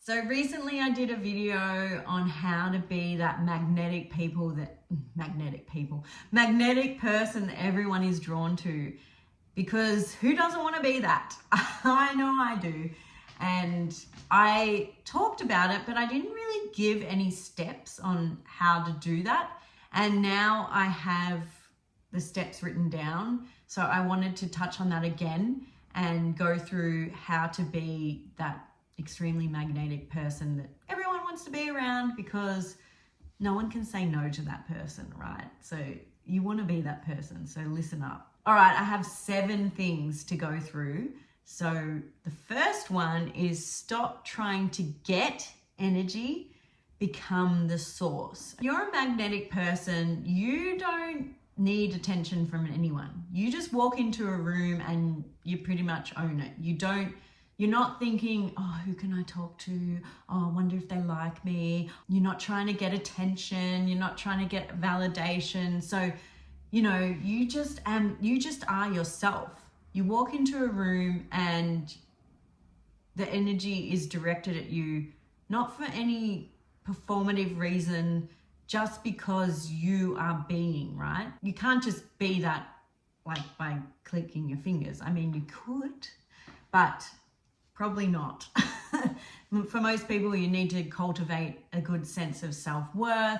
So recently I did a video on how to be that magnetic person that everyone is drawn to, because who doesn't want to be that? I know I do. And I talked about it, but I didn't really give any steps on how to do that. And now I have the steps written down. So I wanted to touch on that again and go through how to be that extremely magnetic person that everyone wants to be around, because no one can say no to that person, right? So you want to be that person. So listen up. All right, I have 7 things to go through. So the first one is stop trying to get energy, become the source. If you're a magnetic person, you don't need attention from anyone. You just walk into a room and you pretty much own it. You're not thinking, oh, who can I talk to? Oh, I wonder if they like me. You're not trying to get attention. You're not trying to get validation. So, you just are yourself. You walk into a room and the energy is directed at you, not for any performative reason, just because you are being, right? You can't just be that like by clicking your fingers. I mean, you could, but probably not. For most people, you need to cultivate a good sense of self-worth,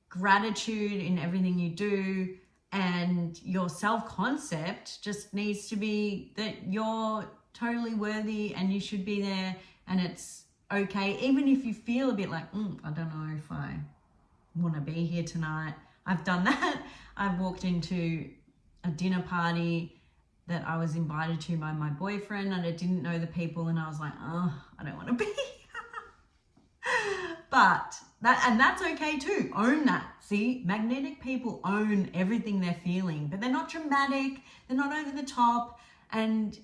gratitude in everything you do, and your self-concept just needs to be that you're totally worthy and you should be there, and it's okay. Even if you feel a bit like, I don't know if I want to be here tonight. I've done that. I've walked into a dinner party that I was invited to by my boyfriend, and I didn't know the people, and I was like, I don't want to be here. But that's okay too. Own that. See, magnetic people own everything they're feeling, but they're not dramatic, they're not over the top, and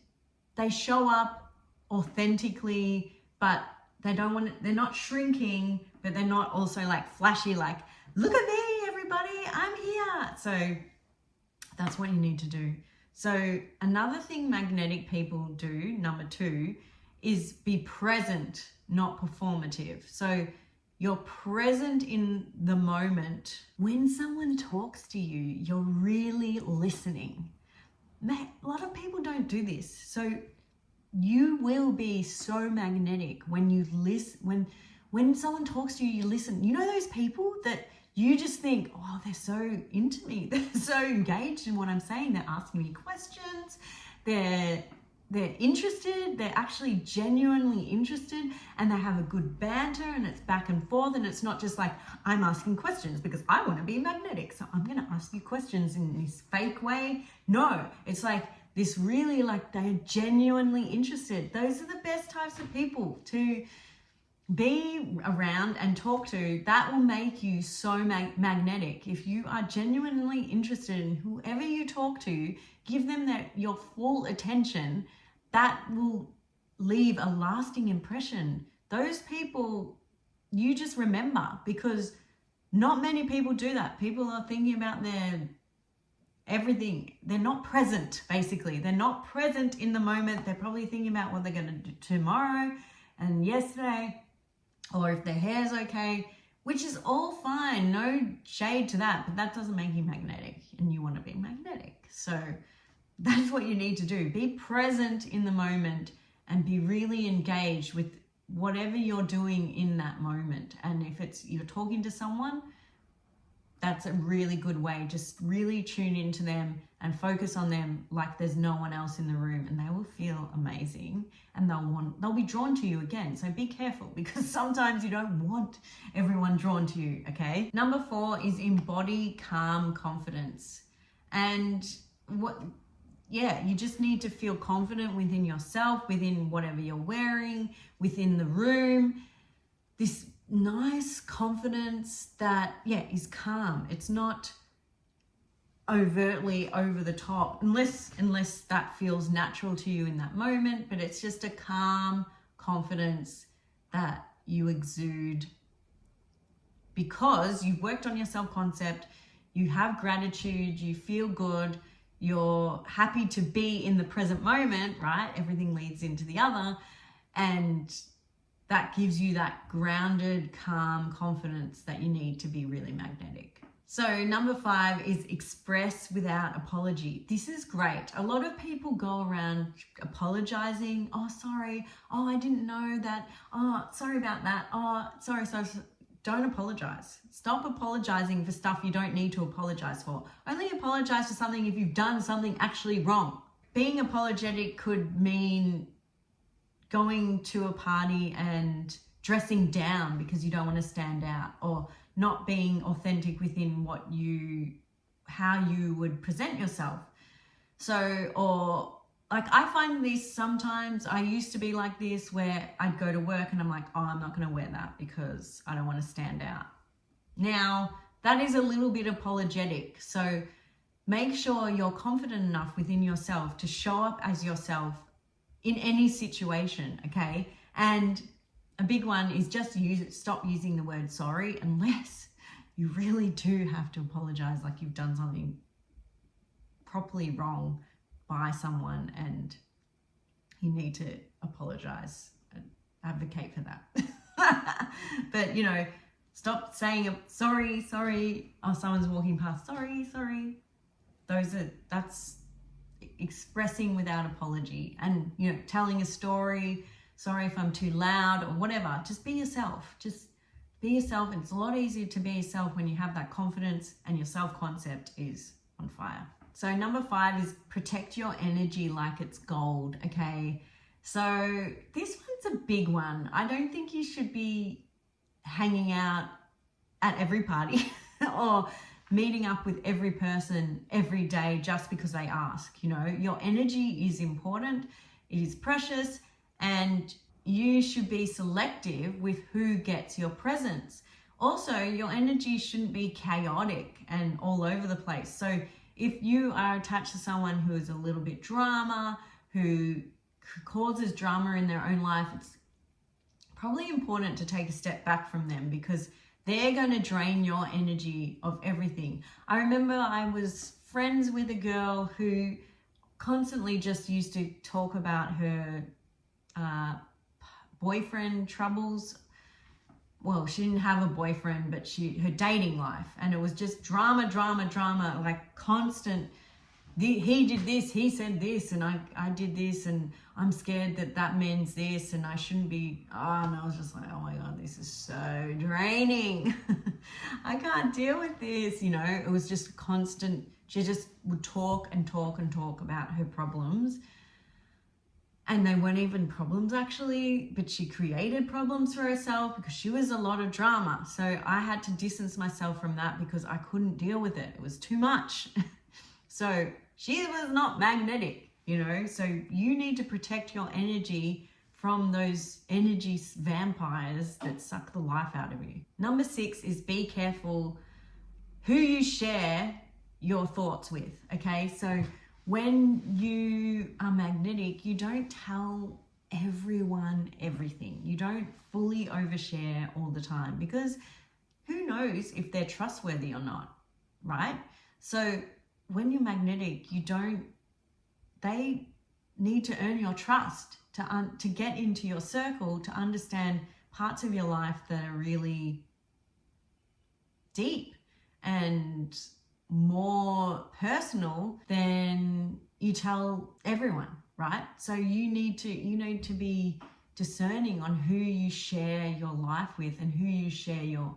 they show up authentically, but they're not shrinking, but they're not also like flashy, like, look at me, everybody, I'm here. So that's what you need to do. So another thing magnetic people do, number 2, is be present, not performative. So you're present in the moment. When someone talks to you, you're really listening. A lot of people don't do this. So you will be so magnetic when you listen. When someone talks to you, you listen. You know those people that you just think, oh, they're so into me. They're so engaged in what I'm saying. They're asking me questions. They're interested. They're actually genuinely interested, and they have a good banter, and it's back and forth, and it's not just like, I'm asking questions because I want to be magnetic, so I'm going to ask you questions in this fake way. No, it's like this really, like, they're genuinely interested. Those are the best types of people to be around and talk to. That will make you so magnetic. If you are genuinely interested in whoever you talk to, give them your full attention. That will leave a lasting impression. Those people you just remember, because not many people do that. People are thinking about their everything. They're not present, basically. They're not present in the moment. They're probably thinking about what they're going to do tomorrow and yesterday, or if their hair's okay, which is all fine. No shade to that, but that doesn't make you magnetic, and you want to be magnetic. So that's what you need to do. Be present in the moment and be really engaged with whatever you're doing in that moment. And if it's you're talking to someone, that's a really good way. Just really tune into them and focus on them like there's no one else in the room, and they will feel amazing, and they'll be drawn to you again. So be careful, because sometimes you don't want everyone drawn to you, okay? Number 4 is embody calm confidence. And you just need to feel confident within yourself, within whatever you're wearing, within the room. This nice confidence that is calm. It's not overtly over the top, unless that feels natural to you in that moment, but it's just a calm confidence that you exude because you've worked on your self-concept, you have gratitude, you feel good, you're happy to be in the present moment, right? Everything leads into the other, and that gives you that grounded, calm confidence that you need to be really magnetic. So number 5 is express without apology. This is great. A lot of people go around apologizing. Oh, sorry. Oh, I didn't know that. Oh, sorry about that. Oh, sorry. Don't apologize. Stop apologizing for stuff you don't need to apologize for. Only apologize for something if you've done something actually wrong. Being apologetic could mean going to a party and dressing down because you don't want to stand out, or not being authentic within how you would present yourself. So, or like I find this sometimes, I used to be like this where I'd go to work and I'm like, oh, I'm not going to wear that because I don't want to stand out. Now, that is a little bit apologetic. So make sure you're confident enough within yourself to show up as yourself in any situation, okay? And a big one is just stop using the word sorry unless you really do have to apologize, like you've done something properly wrong by someone and you need to apologize and advocate for that. But, you know, stop saying sorry. Oh, someone's walking past. Sorry. That's expressing without apology. And, you know, telling a story. Sorry if I'm too loud or whatever. Just be yourself. Just be yourself. And it's a lot easier to be yourself when you have that confidence and your self-concept is on fire. So number 5 is protect your energy like it's gold, okay? So this one's a big one. I don't think you should be hanging out at every party or meeting up with every person every day just because they ask. You know, your energy is important, it is precious, and you should be selective with who gets your presence. Also, your energy shouldn't be chaotic and all over the place. So if you are attached to someone who is a little bit drama, who causes drama in their own life, it's probably important to take a step back from them because they're going to drain your energy of everything. I remember I was friends with a girl who constantly just used to talk about her boyfriend troubles. Well, she didn't have a boyfriend, but her dating life. And it was just drama, like constant. He did this, he said this, and I did this, and I'm scared that means this, and I shouldn't be. Oh, and I was just like, oh my God, this is so draining. I can't deal with this. You know, it was just constant. She just would talk about her problems. And they weren't even problems actually, but she created problems for herself because she was a lot of drama. So I had to distance myself from that because I couldn't deal with it. It was too much. So she was not magnetic, you know. So you need to protect your energy from those energy vampires that suck the life out of you. Number 6 is be careful who you share your thoughts with, okay? So when you are magnetic, you don't tell everyone everything. You don't fully overshare all the time because who knows if they're trustworthy or not, right? So when you're magnetic, they need to earn your trust to get into your circle, to understand parts of your life that are really deep and more personal than you tell everyone, right? So you need to be discerning on who you share your life with and who you share your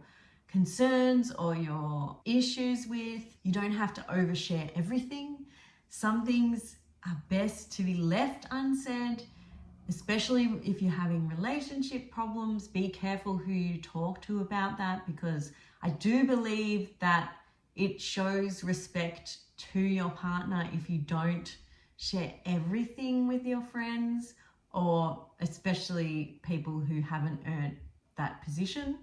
concerns or your issues with. You don't have to overshare everything. Some things are best to be left unsaid, especially if you're having relationship problems. Be careful who you talk to about that, because I do believe that it shows respect to your partner if you don't share everything with your friends, or especially people who haven't earned that position.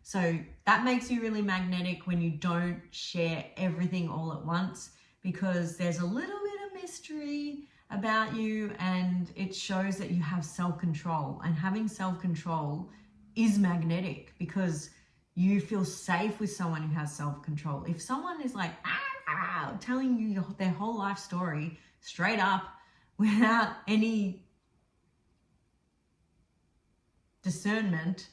So that makes you really magnetic when you don't share everything all at once, because there's a little bit of mystery about you and it shows that you have self-control. And having self-control is magnetic because you feel safe with someone who has self-control. If someone is like telling you their whole life story straight up without any discernment,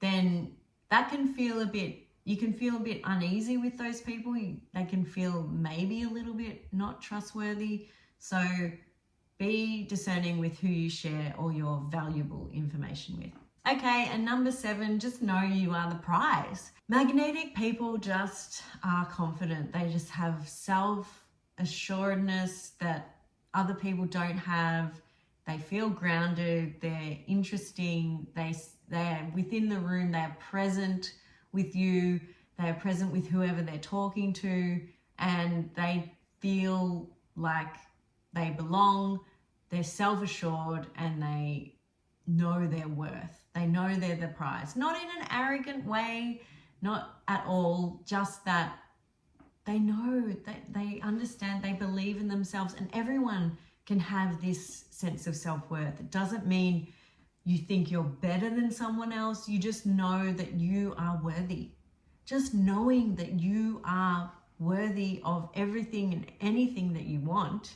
then that can feel a bit, you can feel a bit uneasy with those people. They can feel maybe a little bit not trustworthy. So be discerning with who you share all your valuable information with. Okay, and number 7, just know you are the prize. Magnetic people just are confident. They just have self-assuredness that other people don't have. They feel grounded, they're interesting, they're within the room, they're present with you, they're present with whoever they're talking to, and they feel like they belong, they're self-assured, and they know their worth. They know they're the prize. Not in an arrogant way, not at all, just that they know, that they understand, they believe in themselves, and everyone can have this sense of self-worth. It doesn't mean you think you're better than someone else. You just know that you are worthy. Just knowing that you are worthy of everything and anything that you want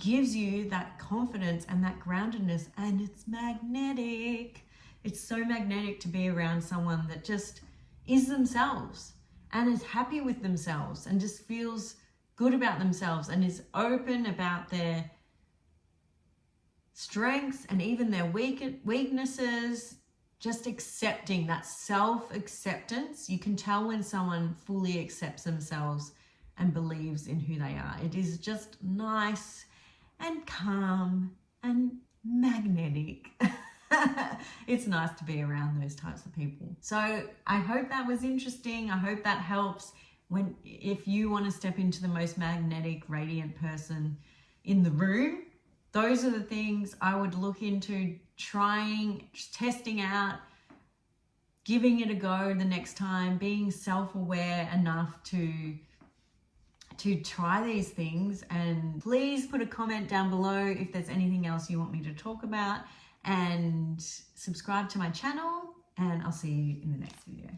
gives you that confidence and that groundedness, and it's magnetic. It's so magnetic to be around someone that just is themselves and is happy with themselves and just feels good about themselves and is open about their strengths and even their weaknesses. Just accepting, that self-acceptance. You can tell when someone fully accepts themselves and believes in who they are. It is just nice and calm and magnetic. It's nice to be around those types of people. So I hope that was interesting. I hope that helps if you want to step into the most magnetic, radiant person in the room. Those are the things I would look into trying, testing out, giving it a go the next time, being self-aware enough to try these things. And please put a comment down below if there's anything else you want me to talk about, and subscribe to my channel, and I'll see you in the next video.